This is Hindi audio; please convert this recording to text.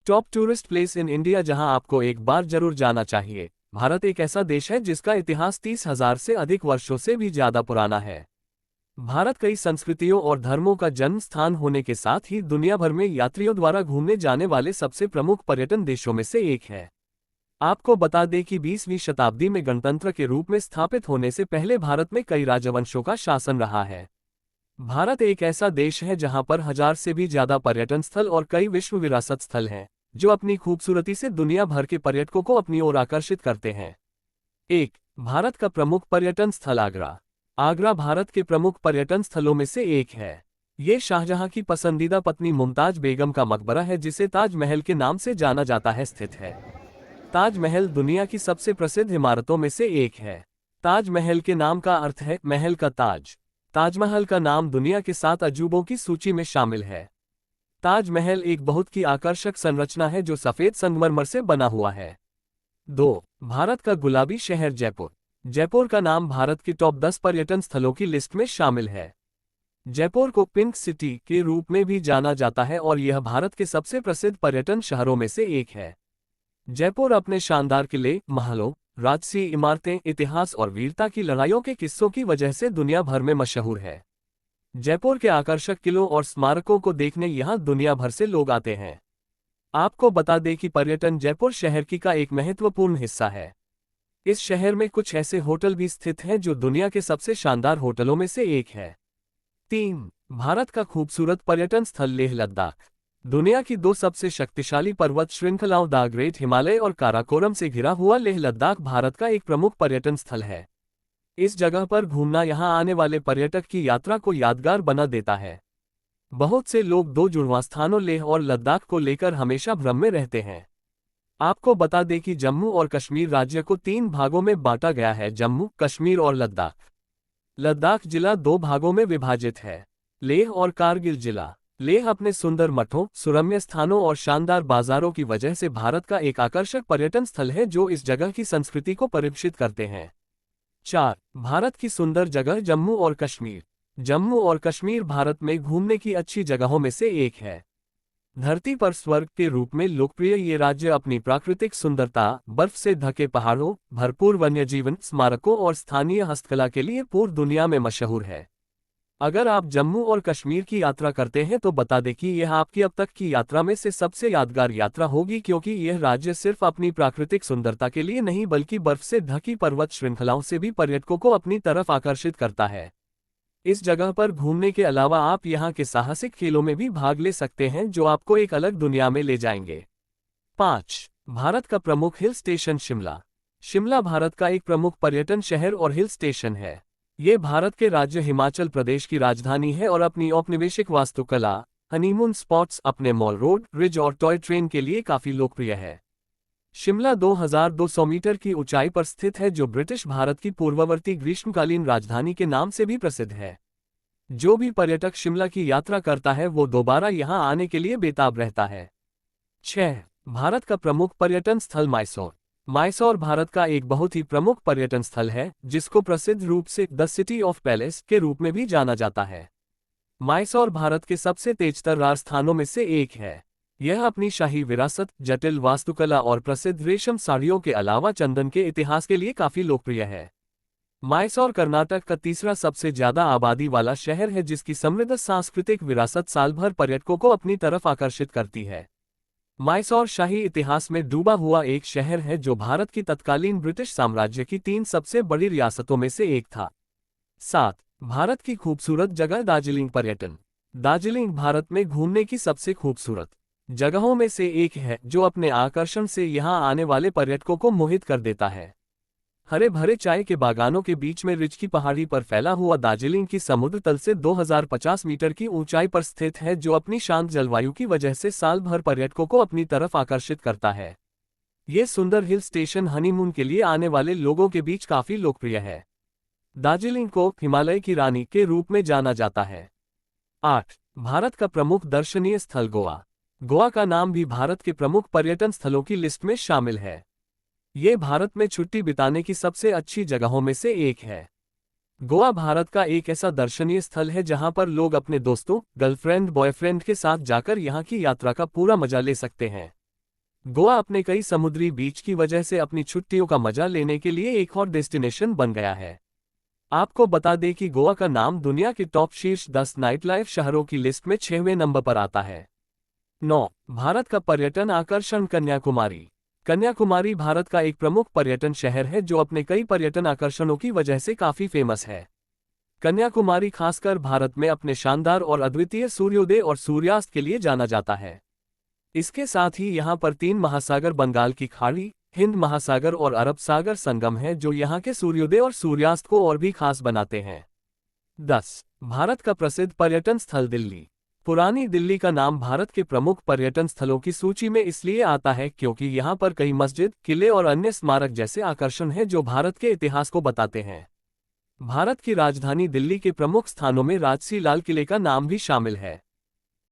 Top tourist place in India जहां आपको एक बार जरूर जाना चाहिए। भारत एक ऐसा देश है जिसका इतिहास 30,000 से अधिक वर्षों से भी ज्यादा पुराना है। भारत कई संस्कृतियों और धर्मों का जन्म स्थान होने के साथ ही दुनिया भर में यात्रियों द्वारा घूमने जाने वाले सबसे प्रमुख पर्यटन देशों में से एक है। आपको बता दें कि 20वीं शताब्दी में गणतंत्र के रूप में स्थापित होने से पहले भारत में कई राजवंशों का शासन रहा है। भारत एक ऐसा देश है जहां पर 1000 से भी ज्यादा पर्यटन स्थल और कई विश्व विरासत स्थल हैं, जो अपनी खूबसूरती से दुनिया भर के पर्यटकों को अपनी ओर आकर्षित करते हैं। 1. भारत का प्रमुख पर्यटन स्थल आगरा। आगरा भारत के प्रमुख पर्यटन स्थलों में से एक है। ये शाहजहां की पसंदीदा पत्नी मुमताज बेगम का मकबरा है, जिसे ताजमहल के नाम से जाना जाता है, स्थित है। ताजमहल दुनिया की सबसे प्रसिद्ध इमारतों में से एक है। ताजमहल के नाम का अर्थ है महल का ताज। ताजमहल का नाम दुनिया के 7 अजूबों की सूची में शामिल है। ताजमहल एक बहुत ही आकर्षक संरचना है जो सफेद संगमरमर से बना हुआ है। 2. भारत का गुलाबी शहर जयपुर। जयपुर का नाम भारत के टॉप 10 पर्यटन स्थलों की लिस्ट में शामिल है। जयपुर को पिंक सिटी के रूप में भी जाना जाता है और यह भारत के सबसे प्रसिद्ध पर्यटन शहरों में से एक है। जयपुर अपने शानदार किले, महलों, राजसी इमारतें, इतिहास और वीरता की लड़ाइयों के किस्सों की वजह से दुनिया भर में मशहूर है। जयपुर के आकर्षक किलों और स्मारकों को देखने यहां दुनिया भर से लोग आते हैं। आपको बता दें कि पर्यटन जयपुर शहर का एक महत्वपूर्ण हिस्सा है। इस शहर में कुछ ऐसे होटल भी स्थित हैं जो दुनिया के सबसे शानदार होटलों में से एक है। 3. भारत का खूबसूरत पर्यटन स्थल लेह लद्दाख। दुनिया की 2 सबसे शक्तिशाली पर्वत श्रृंखलाओं द ग्रेट हिमालय और काराकोरम से घिरा हुआ लेह लद्दाख भारत का एक प्रमुख पर्यटन स्थल है। इस जगह पर घूमना यहां आने वाले पर्यटक की यात्रा को यादगार बना देता है। बहुत से लोग 2 जुड़वां स्थानों लेह और लद्दाख को लेकर हमेशा भ्रम में रहते हैं। आपको बता दें कि जम्मू और कश्मीर राज्य को 3 भागों में बांटा गया है, जम्मू, कश्मीर और लद्दाख। लद्दाख जिला 2 भागों में विभाजित है, लेह और कारगिल जिला। लेह अपने सुंदर मठों, सुरम्य स्थानों और शानदार बाजारों की वजह से भारत का एक आकर्षक पर्यटन स्थल है जो इस जगह की संस्कृति को परिभाषित करते हैं। 4. भारत की सुंदर जगह जम्मू और कश्मीर। जम्मू और कश्मीर भारत में घूमने की अच्छी जगहों में से एक है। धरती पर स्वर्ग के रूप में लोकप्रिय ये राज्य अपनी प्राकृतिक सुंदरता, बर्फ से ढके पहाड़ों, भरपूर वन्यजीवन, स्मारकों और स्थानीय हस्तकला के लिए पूरी दुनिया में मशहूर है। अगर आप जम्मू और कश्मीर की यात्रा करते हैं तो बता दें कि यह आपकी अब तक की यात्रा में से सबसे यादगार यात्रा होगी, क्योंकि यह राज्य सिर्फ अपनी प्राकृतिक सुंदरता के लिए नहीं बल्कि बर्फ से ढकी पर्वत श्रृंखलाओं से भी पर्यटकों को अपनी तरफ आकर्षित करता है। इस जगह पर घूमने के अलावा आप यहां के साहसिक खेलों में भी भाग ले सकते हैं जो आपको एक अलग दुनिया में ले जाएंगे। 5. भारत का प्रमुख हिल स्टेशन शिमला। शिमला भारत का एक प्रमुख पर्यटन शहर और हिल स्टेशन है। ये भारत के राज्य हिमाचल प्रदेश की राजधानी है और अपनी औपनिवेशिक वास्तुकला, हनीमून स्पॉट्स, अपने मॉल रोड, रिज और टॉय ट्रेन के लिए काफी लोकप्रिय है। शिमला 2200 मीटर की ऊंचाई पर स्थित है, जो ब्रिटिश भारत की पूर्ववर्ती ग्रीष्मकालीन राजधानी के नाम से भी प्रसिद्ध है। जो भी पर्यटक शिमला की यात्रा करता है वो दोबारा यहां आने के लिए बेताब रहता है। 6. भारत का प्रमुख पर्यटन स्थल मैसूर। मैसूर भारत का एक बहुत ही प्रमुख पर्यटन स्थल है, जिसको प्रसिद्ध रूप से द सिटी ऑफ पैलेस के रूप में भी जाना जाता है। मैसूर भारत के सबसे तेजतर्रार स्थानों में से एक है। यह अपनी शाही विरासत, जटिल वास्तुकला और प्रसिद्ध रेशम साड़ियों के अलावा चंदन के इतिहास के लिए काफी लोकप्रिय है। मैसूर कर्नाटक का 3रा सबसे ज्यादा आबादी वाला शहर है, जिसकी समृद्ध सांस्कृतिक विरासत साल भर पर्यटकों को अपनी तरफ आकर्षित करती है। मैसूर शाही इतिहास में डूबा हुआ एक शहर है जो भारत की तत्कालीन ब्रिटिश साम्राज्य की 3 सबसे बड़ी रियासतों में से एक था। 7. भारत की खूबसूरत जगह दार्जिलिंग पर्यटन। दार्जिलिंग भारत में घूमने की सबसे खूबसूरत जगहों में से एक है, जो अपने आकर्षण से यहां आने वाले पर्यटकों को मोहित कर देता है। हरे भरे चाय के बागानों के बीच में रिज की पहाड़ी पर फैला हुआ दार्जिलिंग की समुद्र तल से 2050 मीटर की ऊंचाई पर स्थित है, जो अपनी शांत जलवायु की वजह से साल भर पर्यटकों को अपनी तरफ आकर्षित करता है। ये सुंदर हिल स्टेशन हनीमून के लिए आने वाले लोगों के बीच काफी लोकप्रिय है। दार्जिलिंग को हिमालय की रानी के रूप में जाना जाता है। 8. भारत का प्रमुख दर्शनीय स्थल गोवा। गोवा का नाम भी भारत के प्रमुख पर्यटन स्थलों की लिस्ट में शामिल है। ये भारत में छुट्टी बिताने की सबसे अच्छी जगहों में से एक है। गोवा भारत का एक ऐसा दर्शनीय स्थल है जहां पर लोग अपने दोस्तों, गर्लफ्रेंड, बॉयफ्रेंड के साथ जाकर यहां की यात्रा का पूरा मजा ले सकते हैं। गोवा अपने कई समुद्री बीच की वजह से अपनी छुट्टियों का मजा लेने के लिए एक और डेस्टिनेशन बन गया है। आपको बता दें कि गोवा का नाम दुनिया के टॉप शीर्ष 10 नाइटलाइफ शहरों की लिस्ट में 6वें नंबर पर आता है। 9. भारत का पर्यटन आकर्षण कन्याकुमारी। कन्याकुमारी भारत का एक प्रमुख पर्यटन शहर है जो अपने कई पर्यटन आकर्षणों की वजह से काफी फेमस है। कन्याकुमारी खासकर भारत में अपने शानदार और अद्वितीय सूर्योदय और सूर्यास्त के लिए जाना जाता है। इसके साथ ही यहाँ पर 3 महासागर बंगाल की खाड़ी, हिंद महासागर और अरब सागर संगम है जो यहाँ के सूर्योदय और सूर्यास्त को और भी खास बनाते हैं। 10. भारत का प्रसिद्ध पर्यटन स्थल दिल्ली। पुरानी दिल्ली का नाम भारत के प्रमुख पर्यटन स्थलों की सूची में इसलिए आता है क्योंकि यहाँ पर कई मस्जिद, किले और अन्य स्मारक जैसे आकर्षण हैं जो भारत के इतिहास को बताते हैं। भारत की राजधानी दिल्ली के प्रमुख स्थानों में राजसी लाल किले का नाम भी शामिल है।